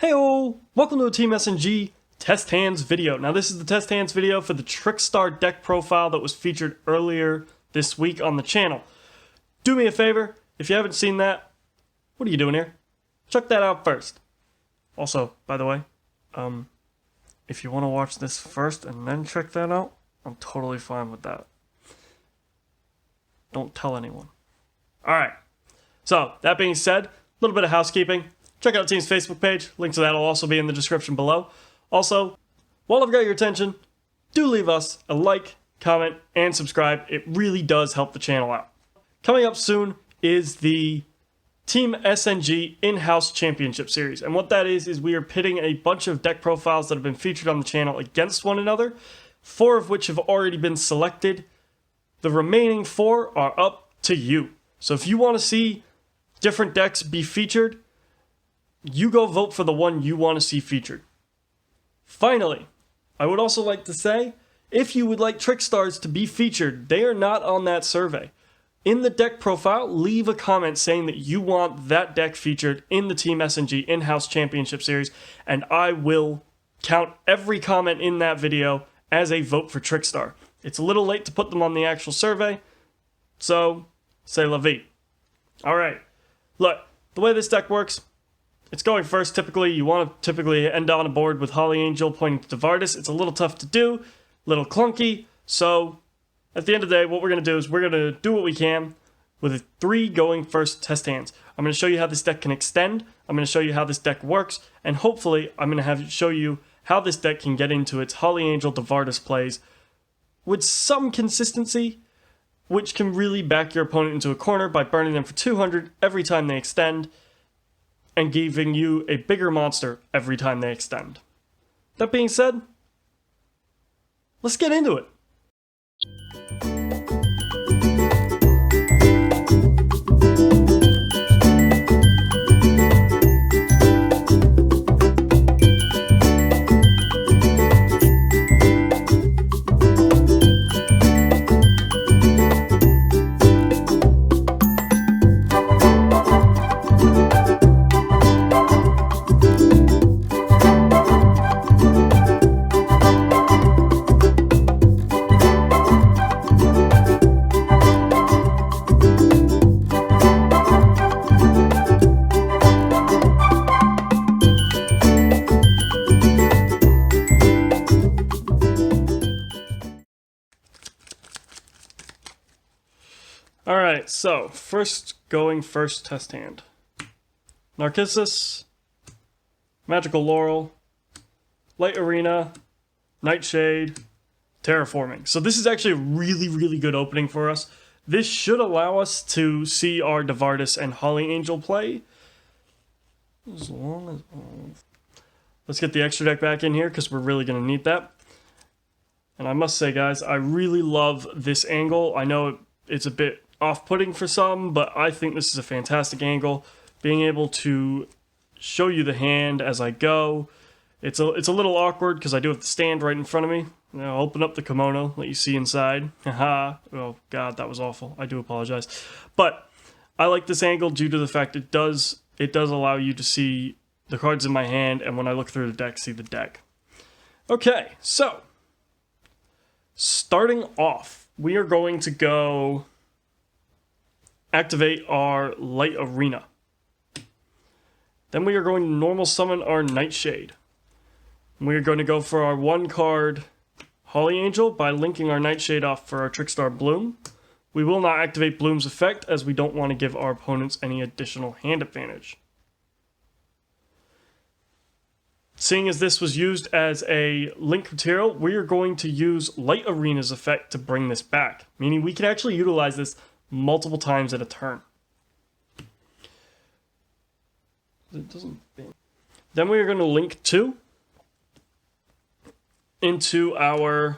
Heyo! Welcome to a Team SNG Test Hands video. Now this is the Test Hands video for the Trickstar deck profile that was featured earlier this week on the channel. Do me a favor, if you haven't seen that, what are you doing here? Check that out first. Also, by the way, if you want to watch this first and then check that out, I'm totally fine with that. Don't tell anyone. Alright, so that being said, a little bit of housekeeping. Check out the team's Facebook page. Link to that will also be in the description below. Also, while I've got your attention, do leave us a like, comment, and subscribe. It really does help the channel out. Coming up soon is the Team SNG in-house championship series. And what that is we are pitting a bunch of deck profiles that have been featured on the channel against one another, 4 of which have already been selected. The remaining 4 are up to you. So if you want to see different decks be featured, you go vote for the one you want to see featured. Finally, I would also like to say, if you would like Trickstars to be featured, they are not on that survey. In the deck profile, leave a comment saying that you want that deck featured in the Team SNG in-house championship series, and I will count every comment in that video as a vote for Trickstar. It's a little late to put them on the actual survey, so c'est la vie. Alright, look, the way this deck works, it's going first. Typically, you want to end on a board with Holly Angel pointing to Devardis. It's a little tough to do, a little clunky, so at the end of the day, what we're going to do is we're going to do what we can with 3 going first test hands. I'm going to show you how this deck can extend, I'm going to show you how this deck works, and hopefully I'm going to show you how this deck can get into its Holly Angel Devardis plays with some consistency, which can really back your opponent into a corner by burning them for 200 every time they extend, and giving you a bigger monster every time they extend. That being said, let's get into it. Alright, so, first test hand. Narcissus, Magical Laurel, Light Arena, Nightshade, Terraforming. So this is actually a really good opening for us. This should allow us to see our Devardis and Holly Angel play. As long as... Let's get the extra deck back in here, because we're really going to need that. And I must say, guys, I really love this angle. I know it's a bit off-putting for some, but I think this is a fantastic angle. Being able to show you the hand as I go. It's a little awkward because I do have the stand right in front of me. I'll open up the kimono, let you see inside. Haha. Oh god, that was awful. I do apologize. But I like this angle due to the fact it does allow you to see the cards in my hand, and when I look through the deck, see the deck. Okay, so starting off, we are going to go activate our Light Arena. Then we are going to normal summon our Nightshade. We are going to go for our 1-card Holly Angel by linking our Nightshade off for our Trickstar Bloom. We will not activate Bloom's effect as we don't want to give our opponents any additional hand advantage. Seeing as this was used as a link material, we are going to use Light Arena's effect to bring this back, meaning we can actually utilize this multiple times at a turn. Then we are going to link 2 into our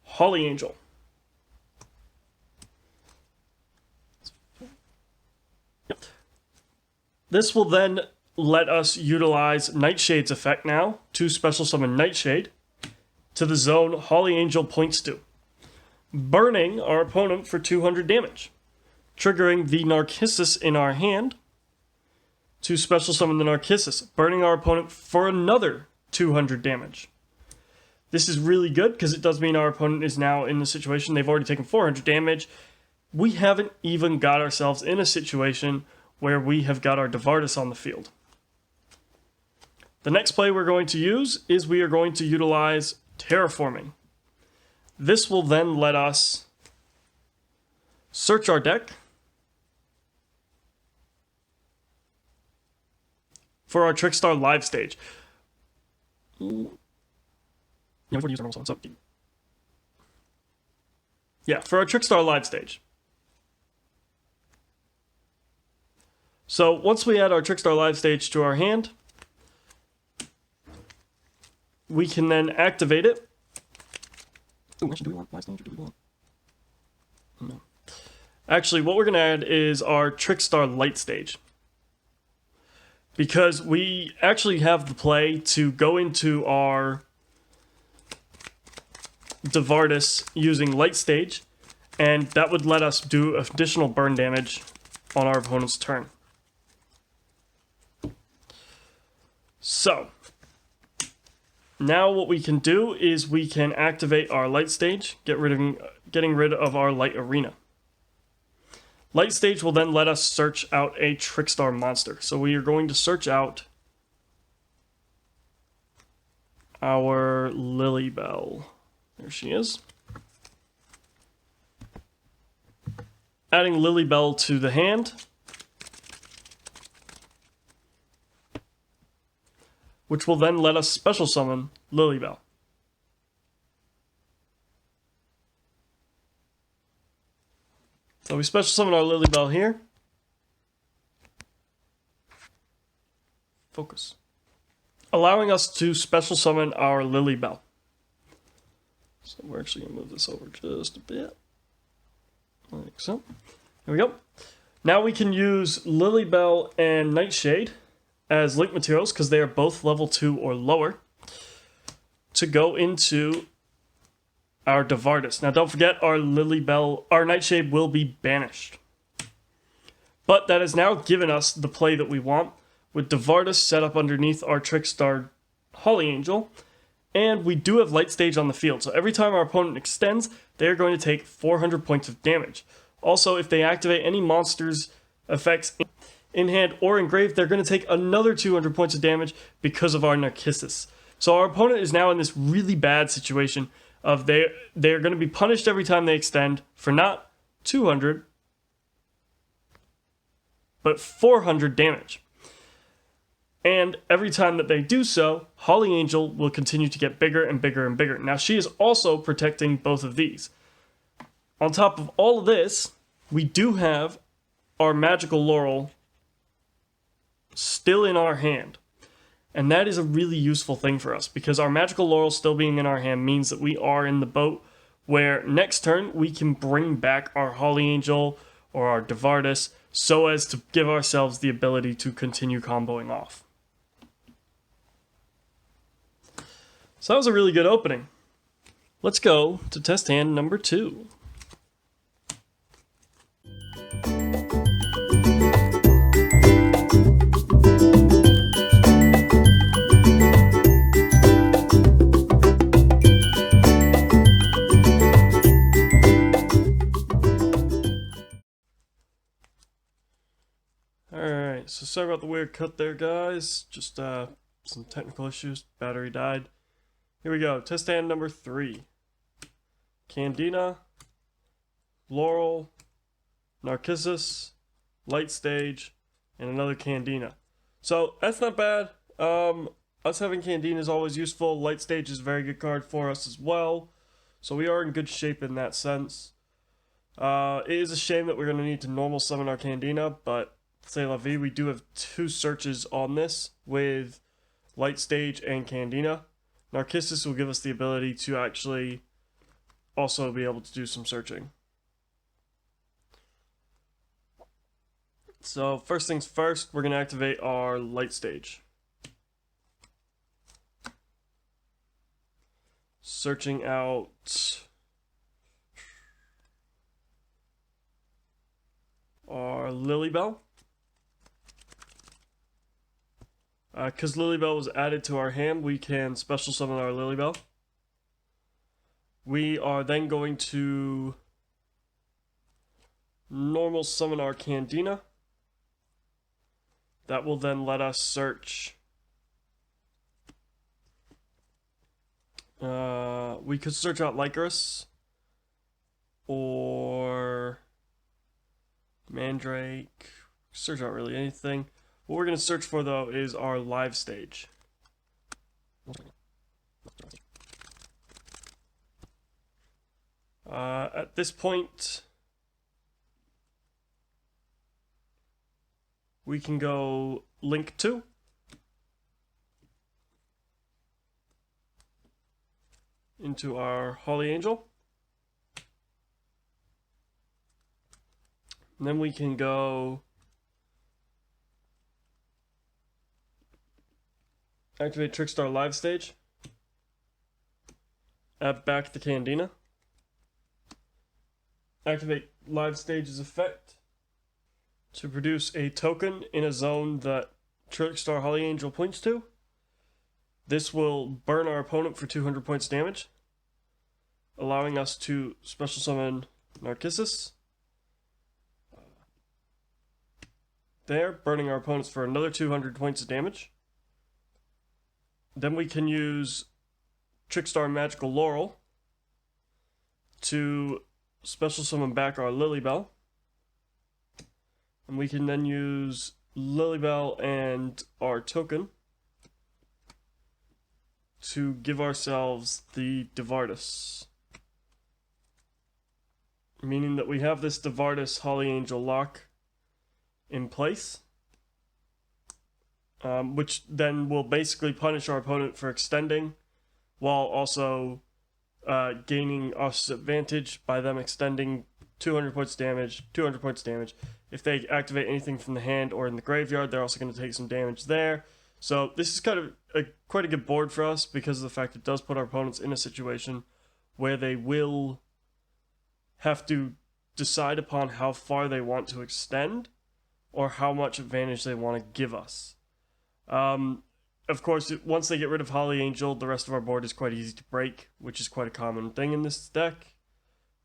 Holly Angel. This will then let us utilize Nightshade's effect now to special summon Nightshade to the zone Holly Angel points to, burning our opponent for 200 damage, triggering the Narcissus in our hand to special summon the Narcissus, burning our opponent for another 200 damage. This is really good because it does mean our opponent is now in the situation they've already taken 400 damage. We haven't even got ourselves in a situation where we have got our Devardis on the field. The next play we're going to use is we are going to utilize Terraforming. This will then let us search our deck for our Trickstar live stage. Yeah, for our Trickstar live stage. So once we add our Trickstar live stage to our hand, we can then activate it. Ooh, actually, do we want live stage or do we want? No. Actually, what we're going to add is our Trickstar light stage. Because we actually have the play to go into our Devardis using light stage, and that would let us do additional burn damage on our opponent's turn. So, now what we can do is we can activate our light stage, getting rid of our light arena. Light stage will then let us search out a Trickstar monster. So we are going to search out our Lilybell. There she is. Adding Lilybell to the hand. Which will then let us special summon Lilybell. So we special summon our Lilybell here. Focus. Allowing us to special summon our Lilybell. So we're actually going to move this over just a bit. Like so. There we go. Now we can use Lilybell and Nightshade as link materials, because they are both level 2 or lower, to go into our Devardis. Now don't forget, our Nightshade will be banished. But that has now given us the play that we want, with Devardis set up underneath our Trickstar Holly Angel, and we do have light stage on the field, so every time our opponent extends, they are going to take 400 points of damage. Also, if they activate any monsters' effects in hand or engraved, they're going to take another 200 points of damage because of our Narcissus. So our opponent is now in this really bad situation of they're going to be punished every time they extend for not 200, but 400 damage. And every time that they do so, Holly Angel will continue to get bigger and bigger and bigger. Now she is also protecting both of these. On top of all of this, we do have our Magical Laurel still in our hand. And that is a really useful thing for us, because our Magical Laurel still being in our hand means that we are in the boat where next turn we can bring back our Holly Angel or our Devardis so as to give ourselves the ability to continue comboing off. So that was a really good opening. Let's go to test hand number 2. Alright, so sorry about the weird cut there, guys. Just some technical issues. Battery died. Here we go. Test hand number 3. Candina, Laurel, Narcissus, Light Stage, and another Candina. So that's not bad. Us having Candina is always useful. Light Stage is a very good card for us as well. So we are in good shape in that sense. It is a shame that we're going to need to normal summon our Candina, but c'est la vie. We do have 2 searches on this with Light Stage and Candina. Narcissus will give us the ability to actually also be able to do some searching. So first things first, we're going to activate our Light Stage. Searching out our Lilybell. Because Lilybell was added to our hand, we can special summon our Lilybell. We are then going to normal summon our Candina. That will then let us search. We could search out Lycoris or Mandrake. Search out really anything. What we're going to search for, though, is our live stage. At this point, we can go Link 2. Into our Holly Angel. And then we can go activate Trickstar Live Stage. Add back the Candina. Activate Live Stage's effect to produce a token in a zone that Trickstar Holly Angel points to. This will burn our opponent for 200 points damage, allowing us to special summon Narcissus. There, burning our opponents for another 200 points of damage. Then we can use Trickstar Magical Laurel to special summon back our Lilybell. And we can then use Lilybell and our token to give ourselves the Devardus. Meaning that we have this Devardus Holly Angel lock in place. Which then will basically punish our opponent for extending, while also gaining us advantage by them extending 200 points damage, 200 points damage. If they activate anything from the hand or in the graveyard, they're also going to take some damage there. So this is kind of quite a good board for us because of the fact it does put our opponents in a situation where they will have to decide upon how far they want to extend or how much advantage they want to give us. Of course, once they get rid of Holly Angel, the rest of our board is quite easy to break, which is quite a common thing in this deck.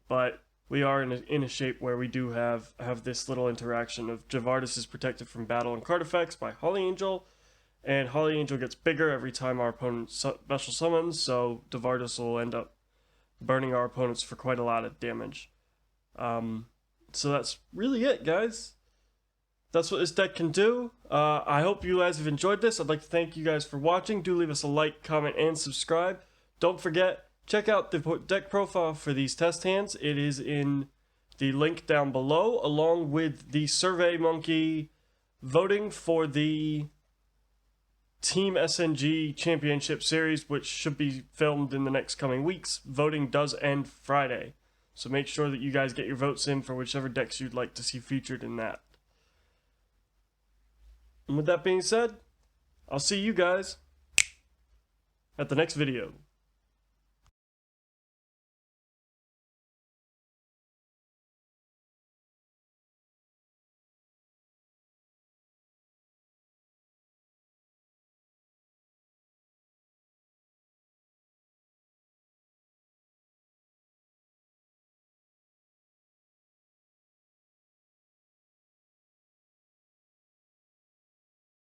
But we are in a shape where we do have this little interaction of Devardus is protected from battle and card effects by Holly Angel, and Holly Angel gets bigger every time our opponent special summons, so Devardus will end up burning our opponents for quite a lot of damage. So that's really it, guys. That's what this deck can do. I hope you guys have enjoyed this. I'd like to thank you guys for watching. Do leave us a like, comment, and subscribe. Don't forget, check out the deck profile for these test hands. It is in the link down below, along with the Survey Monkey voting for the Team SNG Championship Series, which should be filmed in the next coming weeks. Voting does end Friday, so make sure that you guys get your votes in for whichever decks you'd like to see featured in that. And with that being said, I'll see you guys at the next video.